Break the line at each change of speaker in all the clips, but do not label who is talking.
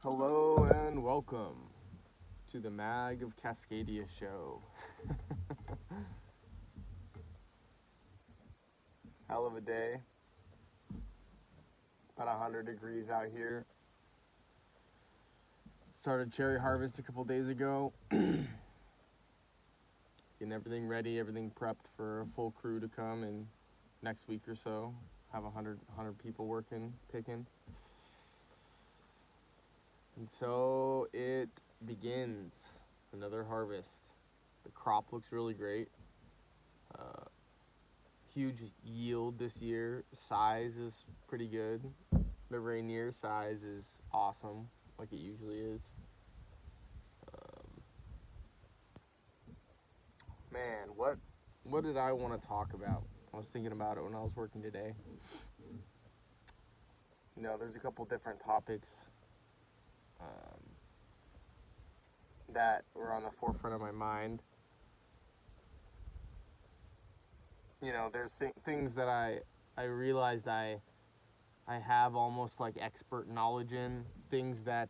Hello and welcome to the Mag of Cascadia show. Hell of a day. About 100 degrees out here. Started cherry harvest a couple days ago. Getting everything ready, everything prepped for a full crew to come in next week or so. Have 100 people working, picking. And so it begins. Another harvest. The crop looks really great. Huge yield this year. Size is pretty good. The Rainier size is awesome, like it usually is. Man, what did I want to talk about? I was thinking about it when I was working today. There's a couple different topics that were on the forefront of my mind. There's things that I realized I have almost like expert knowledge in, things that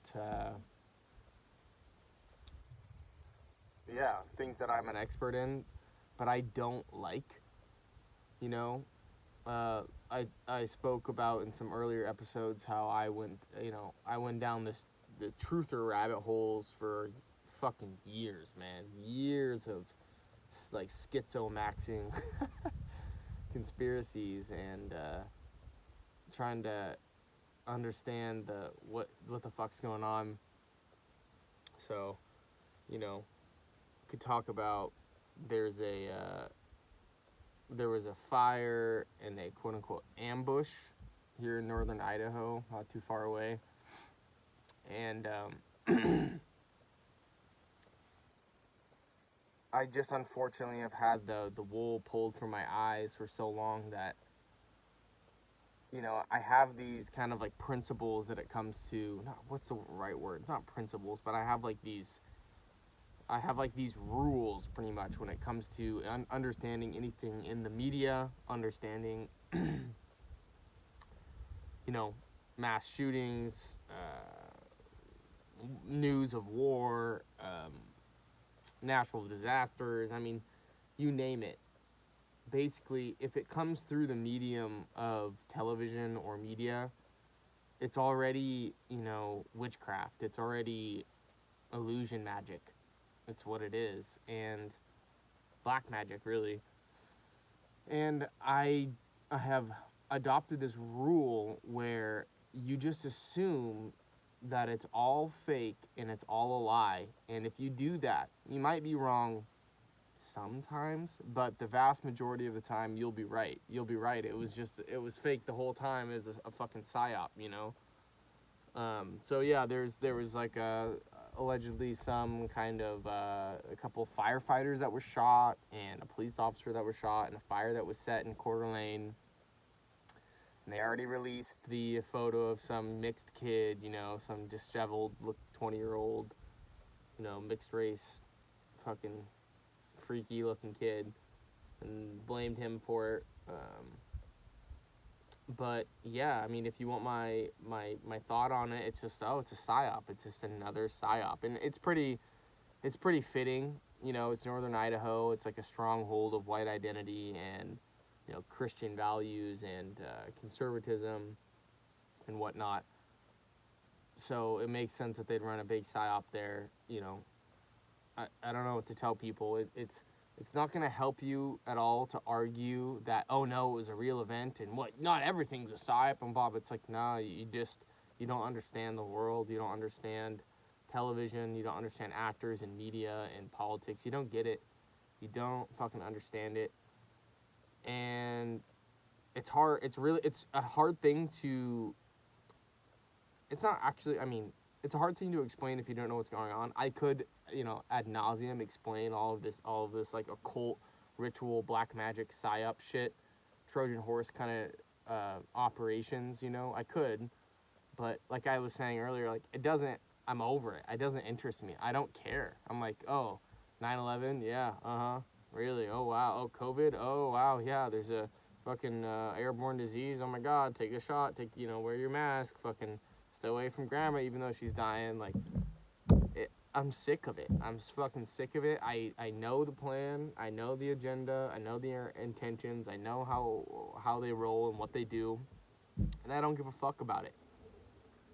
things that I'm an expert in, but I don't like. I spoke about in some earlier episodes how I went down the truther rabbit holes for fucking years, man. Years of like schizomaxing conspiracies and trying to understand what the fuck's going on. So, could talk about there was a fire and a quote unquote ambush here in northern Idaho, not too far away, and I just unfortunately have had the wool pulled from my eyes for so long that I have these kind of like principles that it comes to, not what's the right word, it's not principles, but I have like these rules pretty much when it comes to understanding anything in the media, understanding mass shootings, news of war, natural disasters, you name it. Basically, if it comes through the medium of television or media, it's already, witchcraft. It's already illusion magic. It's what it is. And black magic, really. And I have adopted this rule where you just assume that it's all fake and it's all a lie. And if you do that, you might be wrong sometimes, but the vast majority of the time you'll be right. It was fake the whole time. It was a fucking psyop, So yeah, there was like allegedly some kind of a couple firefighters that were shot and a police officer that were shot and a fire that was set in Coeur d'Alene. And they already released the photo of some mixed kid, some disheveled 20-year-old, mixed race fucking freaky looking kid, and blamed him for it. But yeah, if you want my thought on it, it's just it's a psyop. It's just another psyop, and it's pretty fitting. It's northern Idaho. It's like a stronghold of white identity and Christian values and conservatism and whatnot. So it makes sense that they'd run a big psyop there. I don't know what to tell people. It's not going to help you at all to argue that, oh no, it was a real event and not everything's a psyop and Bob. It's like, nah, you don't understand the world. You don't understand television. You don't understand actors and media and politics. You don't get it. You don't fucking understand it. And it's hard. It's a hard thing to, it's not actually, it's a hard thing to explain if you don't know what's going on. I could, ad nauseum explain all of this like occult ritual, black magic, psyop shit, Trojan horse kind of operations, I could, but like I was saying earlier, like I'm over it. It doesn't interest me. I don't care. I'm like, oh, 9/11, yeah, really, oh wow, oh COVID, oh wow, yeah, there's a fucking airborne disease, oh my god, take a shot, wear your mask, fucking stay away from grandma, even though she's dying. Like, I'm sick of it. I'm fucking sick of it. I know the plan. I know the agenda. I know their intentions. I know how they roll and what they do, and I don't give a fuck about it.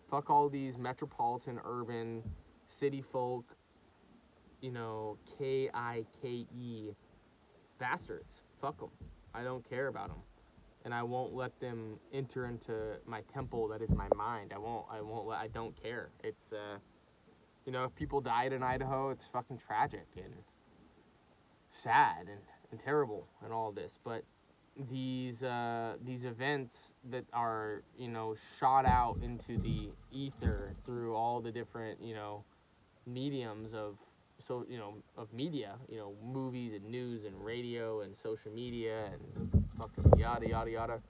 Fuck all these metropolitan, urban, city folk, KIKE bastards. Fuck them. I don't care about them, and I won't let them enter into my temple that is my mind. I don't care. It's if people died in Idaho, it's fucking tragic and sad and terrible and all this. But these events that are shot out into the ether through all the different mediums of media, movies and news and radio and social media and fucking yada yada yada.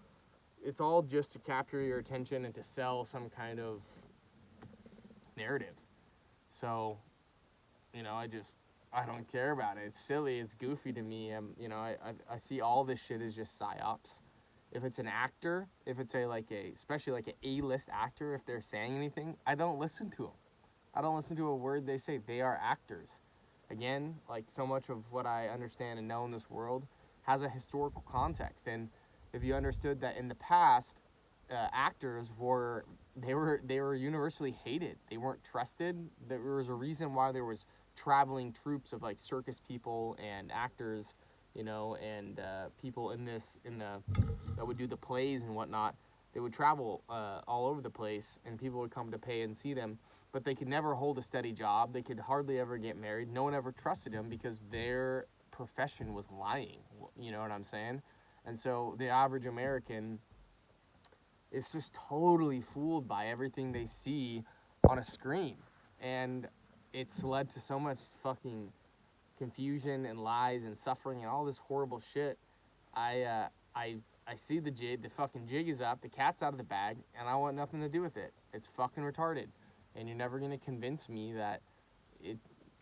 It's all just to capture your attention and to sell some kind of narrative. So, I don't care about it. It's silly. It's goofy to me. I see all this shit as just psyops. If it's an actor, if it's especially like an A-list actor, if they're saying anything, I don't listen to them. I don't listen to a word they say. They are actors. Again, like so much of what I understand and know in this world has a historical context. And if you understood that in the past, actors were universally hated. They weren't trusted. There was a reason why there was traveling troops of like circus people and actors, and people that would do the plays and whatnot. They would travel all over the place, and people would come to pay and see them. But they could never hold a steady job. They could hardly ever get married. No one ever trusted them because their profession was lying. You know what I'm saying? And so the average American is just totally fooled by everything they see on a screen. And it's led to so much fucking confusion and lies and suffering and all this horrible shit. I see the fucking jig is up, the cat's out of the bag, and I want nothing to do with it. It's fucking retarded. And you're never gonna convince me that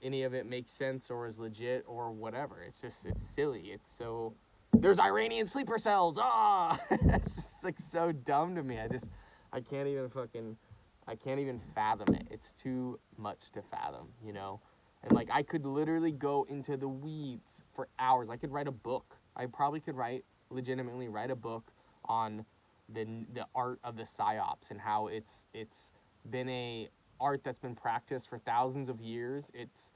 any of it makes sense or is legit or whatever. It's silly. It's so... There's Iranian sleeper cells! It's just like so dumb to me. I can't even fathom it. It's too much to fathom, And like, I could literally go into the weeds for hours. I could write a book. I probably could legitimately write a book on the art of the psyops and how it's been a art that's been practiced for thousands of years. It's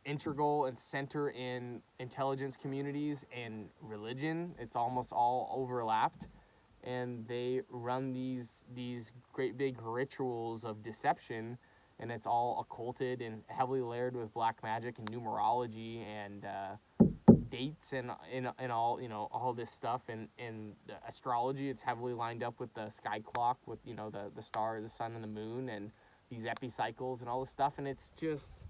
integral and center in intelligence communities and religion. It's almost all overlapped, and they run these great big rituals of deception, and it's all occulted and heavily layered with black magic and numerology and dates and all all this stuff, and the astrology. It's heavily lined up with the sky clock, with the stars, the sun and the moon, and these epicycles and all this stuff. And it's just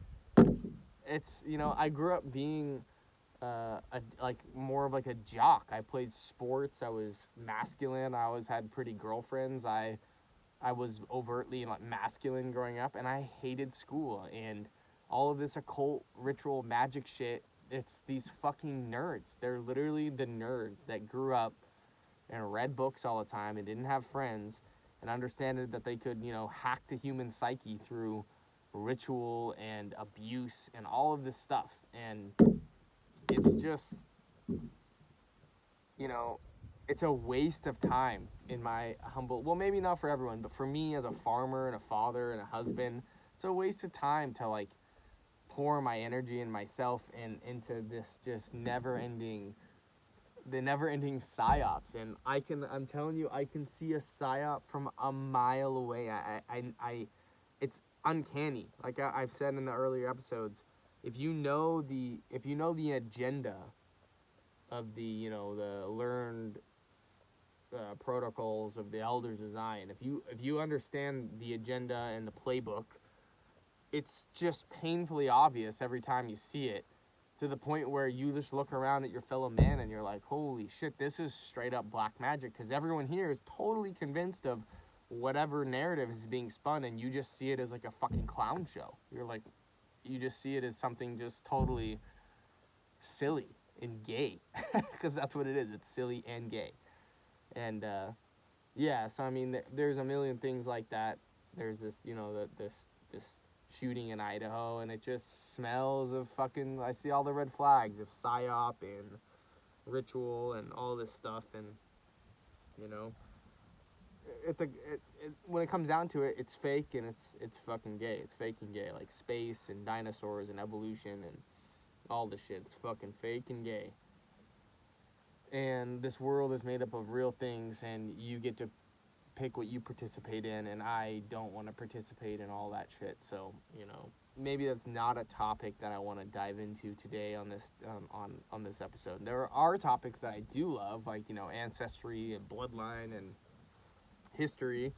I grew up being more of like a jock. I played sports. I was masculine. I always had pretty girlfriends. I was overtly masculine growing up, and I hated school and all of this occult ritual magic shit. It's these fucking nerds. They're literally the nerds that grew up and read books all the time and didn't have friends and understood that they could, hack the human psyche through ritual and abuse and all of this stuff. And it's just, it's a waste of time in my humble, well, maybe not for everyone, but for me as a farmer and a father and a husband, it's a waste of time to pour my energy and myself into this just never-ending psyops. And I'm telling you, I can see a psyop from a mile away. It's uncanny. Like I've said in the earlier episodes, if you know the agenda of the learned protocols of the elders of Zion, if you understand the agenda and the playbook, it's just painfully obvious every time you see it, to the point where you just look around at your fellow man and you're like, holy shit, this is straight up black magic, because everyone here is totally convinced of whatever narrative is being spun, and you just see it as like a fucking clown show. You just see it as something just totally silly and gay, because that's what it is. It's silly and gay. And so I mean, there's a million things like that. there's this, this shooting in Idaho, and it just smells of fucking. I see all the red flags of psyop and ritual and all this stuff, and you know, when it comes down to it, it's fake and it's fucking gay. It's fake and gay, like space and dinosaurs and evolution and all this shit. It's fucking fake and gay. And this world is made up of real things, and you get to pick what you participate in, and I don't want to participate in all that shit. So, maybe that's not a topic that I want to dive into today on this on this episode. There are topics that I do love, like, ancestry and bloodline and history.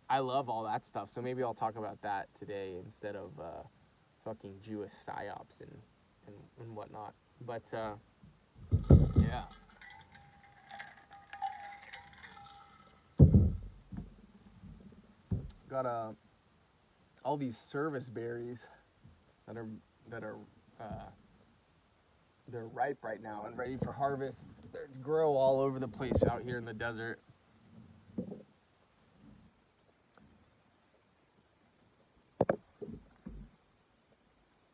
I love all that stuff. So maybe I'll talk about that today instead of fucking Jewish psyops and whatnot. But yeah. Got all these service berries that are they're ripe right now and ready for harvest. They grow all over the place out here in the desert.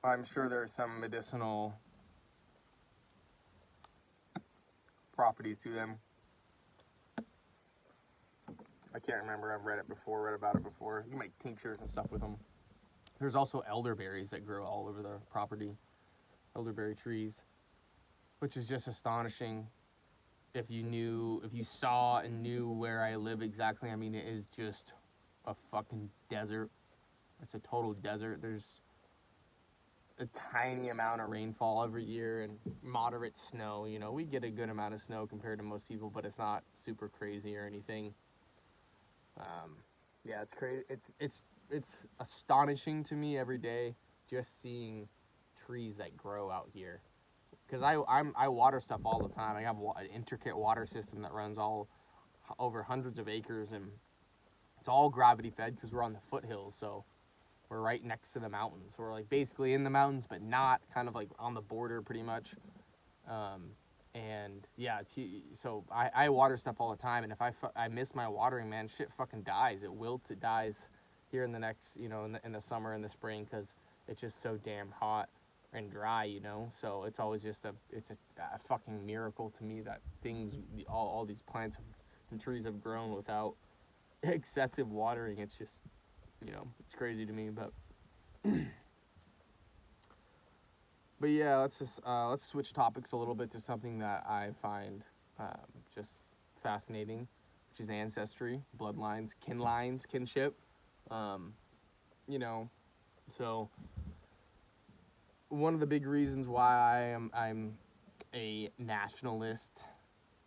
I'm sure there's some medicinal properties to them. I can't remember. I've read about it before. You can make tinctures and stuff with them. There's also elderberries that grow all over the property. Elderberry trees, which is just astonishing. If you saw and knew where I live exactly, I mean, it is just a fucking desert. It's a total desert. There's a tiny amount of rainfall every year and moderate snow. We get a good amount of snow compared to most people, but it's not super crazy or anything. Yeah, it's crazy. It's astonishing to me every day just seeing trees that grow out here. Because I water stuff all the time. I have an intricate water system that runs all over hundreds of acres, and it's all gravity fed because we're on the foothills. So we're right next to the mountains. We're like basically in the mountains, but not, kind of like on the border pretty much. And yeah, so I water stuff all the time, and if I miss my watering, man, shit fucking dies. It wilts, it dies here in the next, in the summer and the spring, because it's just so damn hot and dry, So it's always just a fucking miracle to me that all these plants and trees have grown without excessive watering. It's just, it's crazy to me, but. But yeah, let's switch topics a little bit to something that I find just fascinating, which is ancestry, bloodlines, kinlines, kinship. So one of the big reasons why I'm a nationalist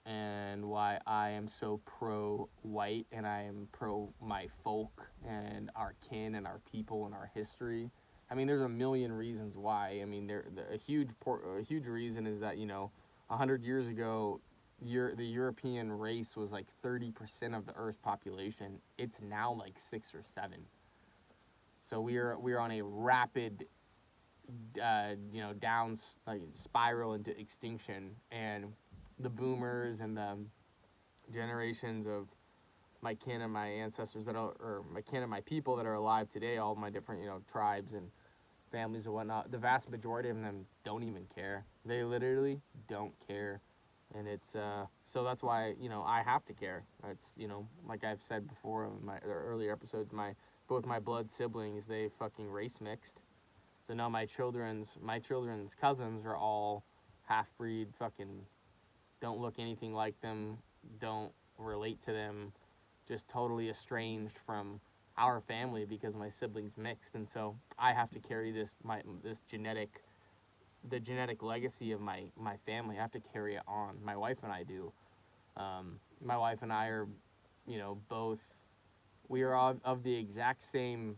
and why I am so pro-white and I am pro my folk and our kin and our people and our history. I mean, there's a million reasons why. I mean, a huge reason is that 100 years ago, the European race was like 30% of the Earth's population. It's now like 6 or 7. So we're on a rapid, down spiral into extinction, and the boomers and the generations of my kin and my ancestors or my kin and my people that are alive today, all my different tribes and families and whatnot, the vast majority of them don't even care. They literally don't care. And it's so that's why I have to care. It's like I've said before in my earlier episodes, both my blood siblings, they fucking race mixed. So now my children's cousins are all half-breed, fucking don't look anything like them, don't relate to them, just totally estranged from our family because my siblings mixed. And so I have to carry the genetic legacy of my family. I have to carry it on. My wife and I do. My wife and I are, both, we are of the exact same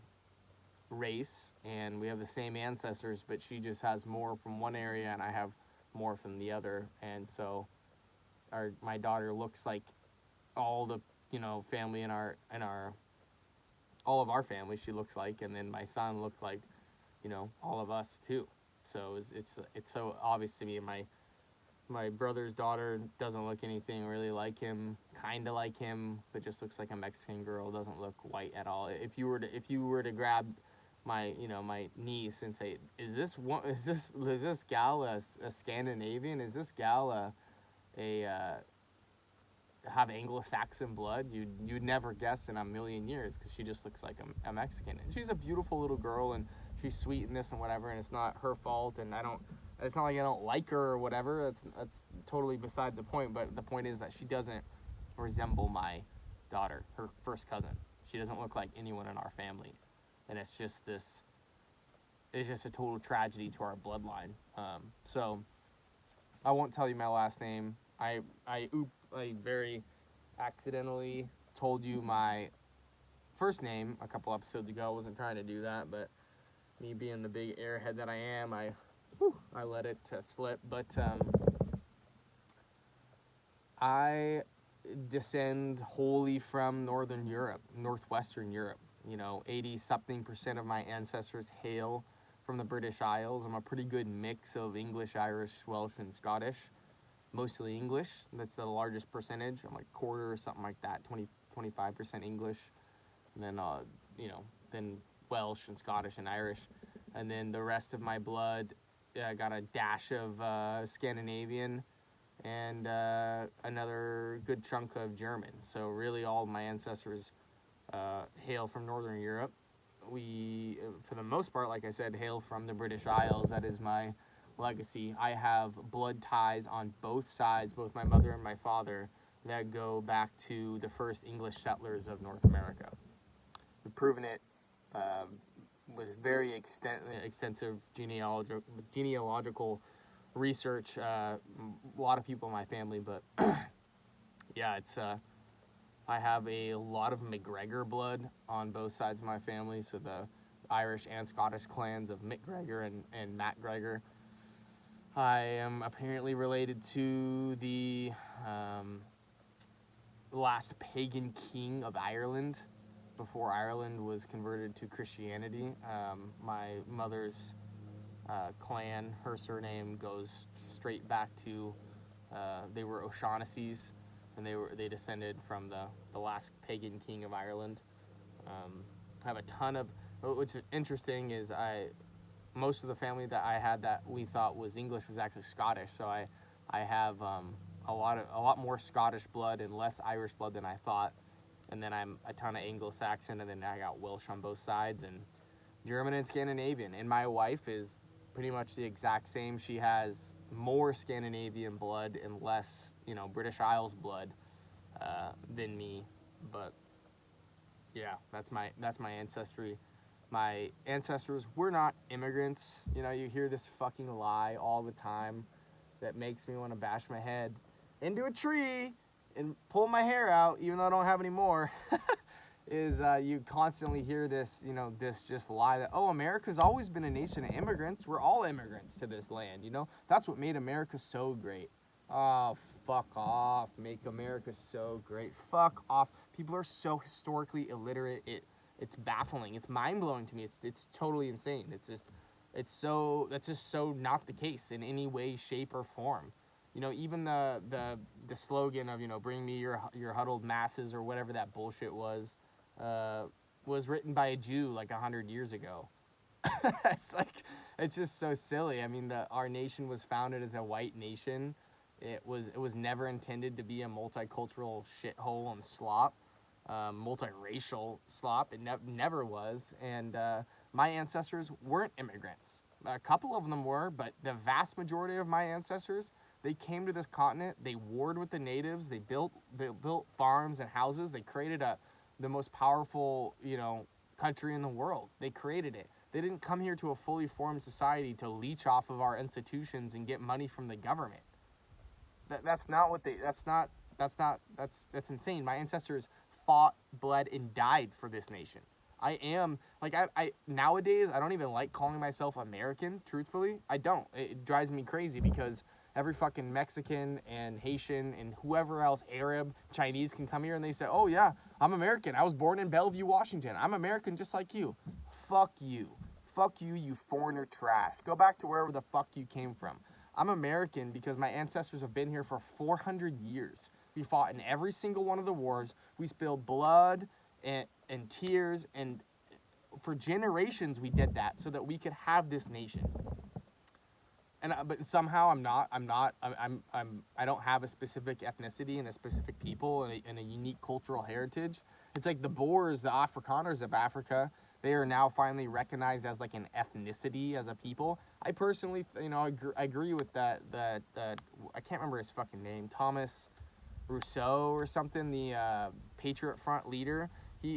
race and we have the same ancestors, but she just has more from one area and I have more from the other. And so my daughter looks like all the family in our all of our family she looks like, and then my son looked like all of us too. So it's so obvious to me. My brother's daughter doesn't look anything really like him, kind of like him, but just looks like a Mexican girl. Doesn't look white at all. If you were to grab my my niece and say, is this gal a Scandinavian? Is this gal a have Anglo-Saxon blood? You'd never guess in a million years, because she just looks like a Mexican. And she's a beautiful little girl, and she's sweet and this and whatever, and it's not her fault. And it's not like I don't like her or whatever. That's totally besides the point. But the point is that she doesn't resemble my daughter, her first cousin. She doesn't look like anyone in our family, and it's just a total tragedy to our bloodline. So I won't tell you my last name. I very accidentally told you my first name a couple episodes ago. I wasn't trying to do that, but me being the big airhead that I am, I let it slip. But I descend wholly from Northern Europe, Northwestern Europe. 80-something% of my ancestors hail from the British Isles. I'm a pretty good mix of English, Irish, Welsh, and Scottish. Mostly English. That's the largest percentage. I'm like quarter or something like that, 25% English. And then, then Welsh and Scottish and Irish. And then the rest of my blood, I got a dash of Scandinavian and another good chunk of German. So really all of my ancestors hail from Northern Europe. We, for the most part, like I said, hail from the British Isles. That is my legacy. I have blood ties on both sides, both my mother and my father, that go back to the first English settlers of North America. We've proven it with very extensive genealogical research. A lot of people in my family, but yeah, it's I have a lot of McGregor blood on both sides of my family, so the Irish and Scottish clans of McGregor and Matt Gregor. I am apparently related to the last pagan king of Ireland before Ireland was converted to Christianity. My mother's clan, her surname goes straight back to they were O'Shaughnessy's, and they descended from the last pagan king of Ireland. I have a ton of. What's interesting is most of the family that I had that we thought was English was actually Scottish. So I have a lot more Scottish blood and less Irish blood than I thought. And then I'm a ton of Anglo-Saxon, and then I got Welsh on both sides, and German and Scandinavian. And my wife is pretty much the exact same. She has more Scandinavian blood and less, British Isles blood than me. But yeah, that's my ancestry. My ancestors were not immigrants. You hear this fucking lie all the time that makes me want to bash my head into a tree and pull my hair out, even though I don't have any more. Is you constantly hear this, this just lie that, America's always been a nation of immigrants. We're all immigrants to this land, That's what made America so great. Oh, fuck off. Make America so great. Fuck off. People are so historically illiterate. It's baffling. It's mind-blowing to me. It's totally insane. That's just so not the case in any way, shape, or form. Even the slogan of, bring me your huddled masses, or whatever that bullshit was written by a Jew like 100 years ago. It's just so silly. I mean, our nation was founded as a white nation. It was never intended to be a multicultural shithole and slop, multiracial slop. It never was. And my ancestors weren't immigrants. A couple of them were, but the vast majority of my ancestors, they came to this continent. They warred with the natives. They built farms and houses. They created the most powerful, country in the world. They created it. They didn't come here to a fully formed society to leech off of our institutions and get money from the government. That's insane. My ancestors fought, bled, and died for this nation. I nowadays, I don't even like calling myself American, truthfully. I don't. It drives me crazy because every fucking Mexican and Haitian and whoever else, Arab, Chinese, can come here and they say, oh yeah, I'm American. I was born in Bellevue, Washington. I'm American just like you. Fuck you. Fuck you, you foreigner trash. Go back to wherever the fuck you came from. I'm American because my ancestors have been here for 400 years. We fought in every single one of the wars. We spilled blood and tears, and for generations we did that so that we could have this nation. And but somehow I don't have a specific ethnicity and a specific people and a unique cultural heritage. It's like the Boers, the Afrikaners of Africa. They are now finally recognized as like an ethnicity, as a people. I personally, I agree with that. I can't remember his fucking name, Thomas Rousseau or something, the Patriot Front leader.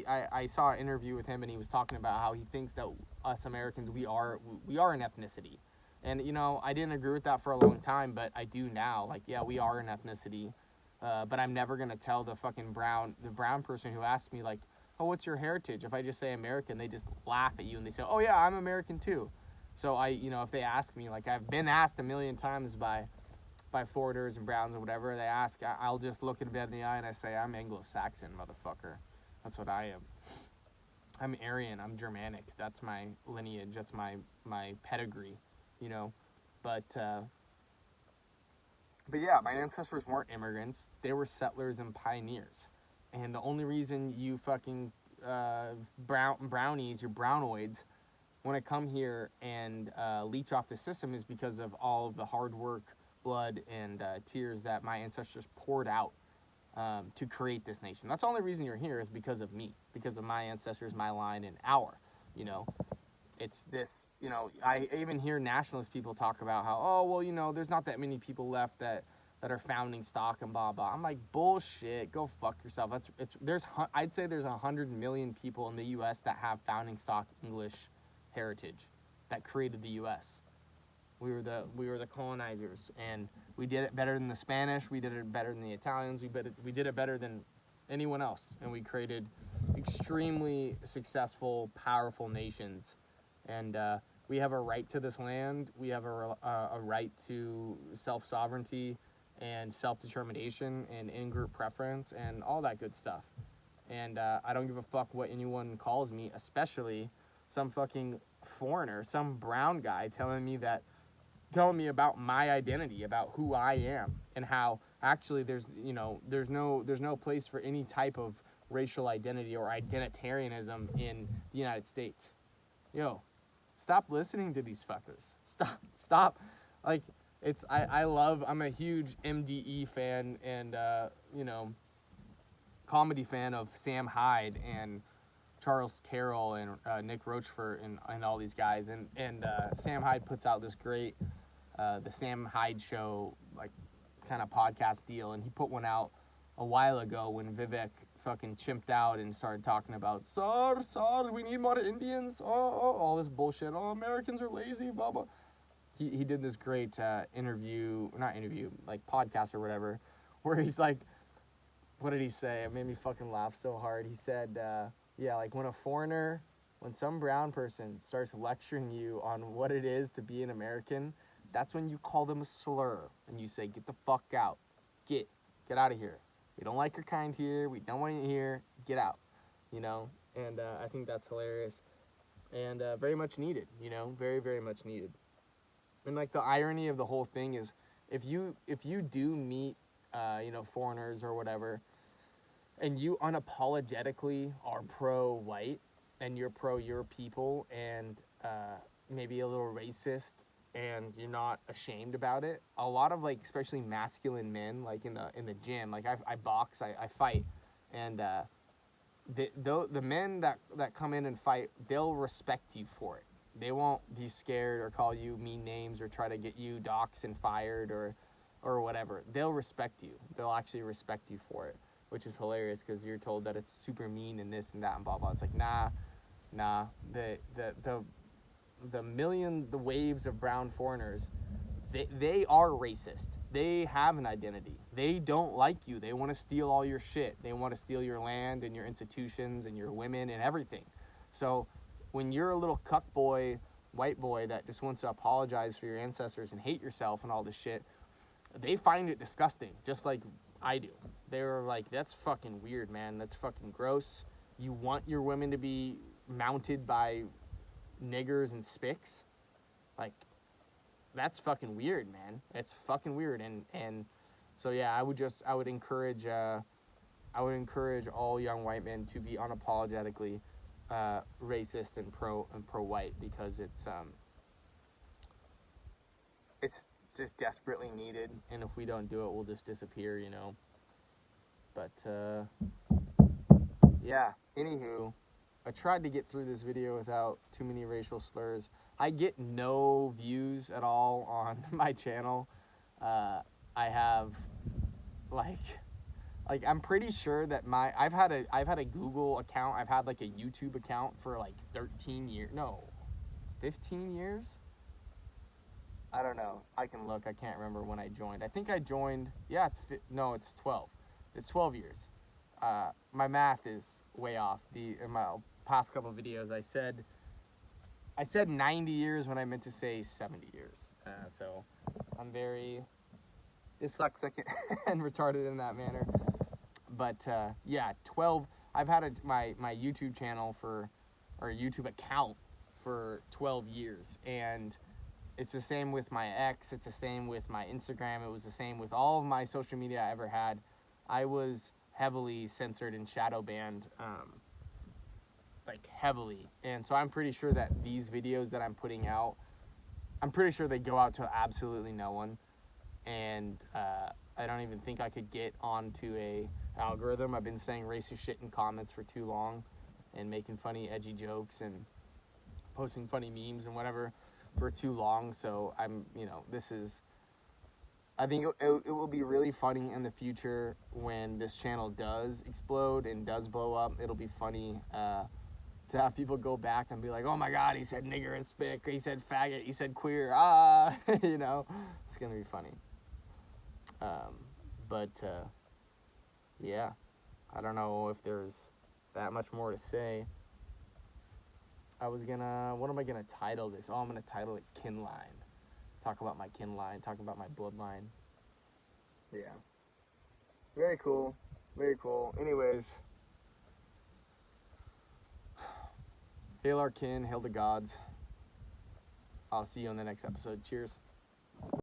I saw an interview with him, and he was talking about how he thinks that us Americans, we are an ethnicity. And, I didn't agree with that for a long time, but I do now. Like, yeah, we are an ethnicity. But I'm never going to tell the brown person who asks me, like, oh, what's your heritage? If I just say American, they just laugh at you and they say, oh, yeah, I'm American too. So if they ask me, like I've been asked a million times by forwarders and browns or whatever, they ask, I'll just look at them in the eye and I say, I'm Anglo-Saxon, motherfucker. That's what I am. I'm Aryan, I'm Germanic. That's my lineage, that's my pedigree, But yeah, my ancestors weren't immigrants. They were settlers and pioneers. And the only reason you fucking brownies, your brownoids, want to come here and leech off the system is because of all of the hard work, blood, and tears that my ancestors poured out to create this nation. That's the only reason you're here, is because of me, because of my ancestors, my line, and it's this, I even hear nationalist people talk about how, oh, well, there's not that many people left that are founding stock and blah, blah. I'm like, bullshit, go fuck yourself. I'd say there's 100 million people in the U.S. that have founding stock English heritage that created the U.S. We were the colonizers, and we did it better than the Spanish. We did it better than the Italians. We did it better than anyone else, and we created extremely successful, powerful nations. And we have a right to this land. We have a right to self-sovereignty and self-determination and in-group preference and all that good stuff. And I don't give a fuck what anyone calls me, especially some fucking foreigner, some brown guy telling me about my identity, about who I am, and how actually there's no place for any type of racial identity or identitarianism in the United States. Stop listening to these fuckers. Stop. Like, I'm a huge MDE fan and, comedy fan of Sam Hyde and Charles Carroll and Nick Rochefort and all these guys. And Sam Hyde puts out this great, the Sam Hyde Show, like, kind of podcast deal. And he put one out a while ago when Vivek fucking chimped out and started talking about, Sir, we need more Indians, all this bullshit, Americans are lazy, blah, blah. He did this great podcast or whatever, where he's like, what did he say? It made me fucking laugh so hard. He said, like when some brown person starts lecturing you on what it is to be an American, that's when you call them a slur, and you say, get the fuck out. Get out of here. We don't like your kind here. We don't want you here. Get out, And I think that's hilarious and very much needed, very, very much needed. And like the irony of the whole thing is, if you do meet, foreigners or whatever, and you unapologetically are pro-white and you're pro your people and maybe a little racist, and you're not ashamed about it, a lot of, like, especially masculine men, like in the gym, like I box, I fight, and the men that come in and fight, they'll respect you for it. They won't be scared or call you mean names or try to get you doxxed and fired or whatever. They'll respect you. They'll actually respect you for it, which is hilarious because you're told that it's super mean and this and that and blah blah. It's like, nah. The waves of brown foreigners, they are racist. They have an identity. They don't like you. They want to steal all your shit. They want to steal your land and your institutions and your women and everything. So when you're a little cuck boy, white boy that just wants to apologize for your ancestors and hate yourself and all this shit, they find it disgusting, just like I do. They're like, that's fucking weird, man. That's fucking gross. You want your women to be mounted by niggers and spics? Like, that's fucking weird, man. It's fucking weird. And so yeah, I would encourage all young white men to be unapologetically racist and pro white, because it's just desperately needed, and if we don't do it, we'll just disappear, you know. But yeah, anywho, I tried to get through this video without too many racial slurs. I get no views at all on my channel. I have like I'm pretty sure that I've had a Google account. I've had like a YouTube account for like 13 years. No, 15 years. I don't know. I can look. I can't remember when I joined. I think I joined. Yeah, it's 12. It's 12 years. My math is way off. In my past couple videos, I said 90 years when I meant to say 70 years. So I'm very dyslexic and retarded in that manner. But yeah, 12. I've had my YouTube channel or YouTube account for 12 years, and it's the same with my X. It's the same with my Instagram. It was the same with all of my social media I ever had. I was heavily censored and shadow banned, like heavily. And so I'm pretty sure that these videos that I'm putting out, I'm pretty sure they go out to absolutely no one. And I don't even think I could get onto a algorithm. I've been saying racist shit in comments for too long, and making funny, edgy jokes, and posting funny memes and whatever for too long. So I think it will be really funny in the future when this channel does explode and does blow up. It'll be funny to have people go back and be like, oh my God, he said nigger and spick, he said faggot, he said queer, you know, it's gonna be funny. But yeah, I don't know if there's that much more to say. What am I gonna title this? Oh, I'm gonna title it Kinline. Talk about my kinline, talk about my bloodline. Yeah. Very cool. Very cool. Anyways. Hail our kin, hail the gods. I'll see you on the next episode. Cheers.